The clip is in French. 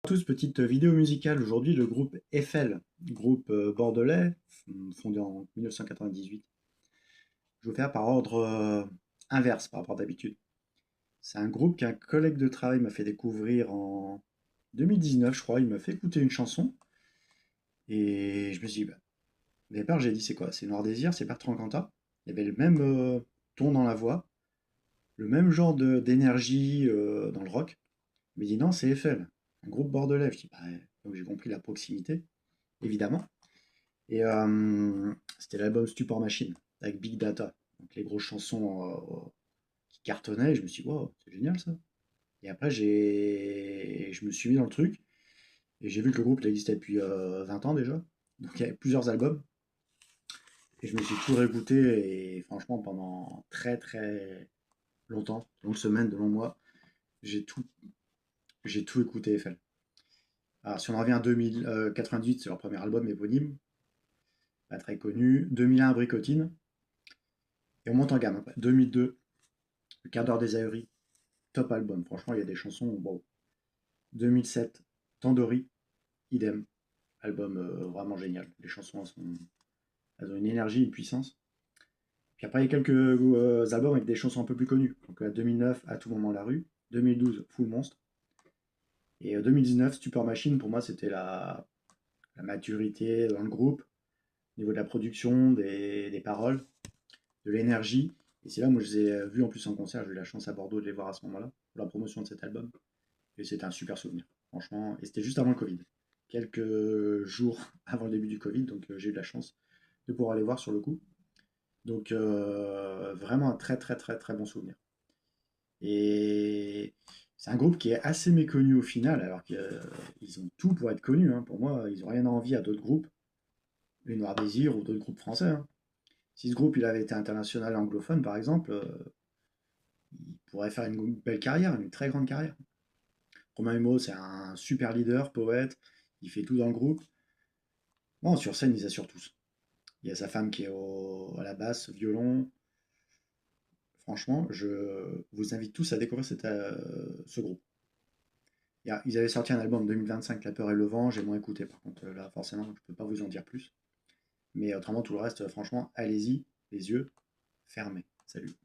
tous, petite vidéo musicale. Aujourd'hui, le groupe Eiffel, groupe bordelais, fondé en 1998. Je vais vous faire par ordre inverse par rapport à d'habitude. C'est un groupe qu'un collègue de travail m'a fait découvrir en 2019, je crois. Il m'a fait écouter une chanson et je me suis dit, bah, au départ, j'ai dit, c'est quoi? C'est Noir Désir, c'est Bertrand Cantat. Il y avait le même ton dans la voix, le même genre d'énergie dans le rock. Il m'a dit, non, c'est Eiffel, un groupe bordelais. Je dis, bah, donc j'ai compris la proximité, évidemment. Et c'était l'album Stupor Machine avec Big Data. Donc les grosses chansons qui cartonnaient. Et je me suis dit, wow, c'est génial ça. Et après, je me suis mis dans le truc et j'ai vu que le groupe il existait depuis 20 ans déjà. Donc il y avait plusieurs albums. Et je me suis tout réécouté et franchement, pendant très très longtemps, de longues semaines, de longs mois, j'ai tout, j'ai tout écouté Eiffel. Alors si on en revient à 2098, c'est leur premier album éponyme, pas très connu. 2001, Bricotine. Et on monte en gamme après. 2002, Le quart d'heure des ahuris, top album. Franchement, il y a des chansons, wow. 2007, Tandoori, idem. Album vraiment génial. Les chansons, elles ont une énergie, une puissance. Puis après, il y a quelques albums avec des chansons un peu plus connues. Donc 2009, À tout moment la rue. 2012, Full Monstre. Et 2019, Stupor Machine, pour moi, c'était la maturité dans le groupe, au niveau de la production, des paroles, de l'énergie. Et c'est là où je les ai vus en plus en concert. J'ai eu la chance à Bordeaux de les voir à ce moment-là, pour la promotion de cet album. Et c'était un super souvenir, franchement. Et c'était juste avant le Covid. Quelques jours avant le début du Covid, donc j'ai eu de la chance de pouvoir les voir sur le coup. Donc vraiment un très très très très bon souvenir. Et c'est un groupe qui est assez méconnu au final, alors qu'ils ont tout pour être connus, hein. Pour moi, ils n'ont rien à envier à d'autres groupes, les Noirs Désir ou d'autres groupes français, hein. Si ce groupe il avait été international anglophone, par exemple, il pourrait faire une belle carrière, une très grande carrière. Romain Humeau, c'est un super leader, poète, il fait tout dans le groupe. Bon, sur scène, ils assurent tous. Il y a sa femme qui est à la basse, violon. Franchement, je vous invite tous à découvrir ce groupe. Ils avaient sorti un album en 2025, La peur et le vent, j'ai moins écouté par contre, là forcément, je ne peux pas vous en dire plus. Mais autrement, tout le reste, franchement, allez-y, les yeux fermés. Salut.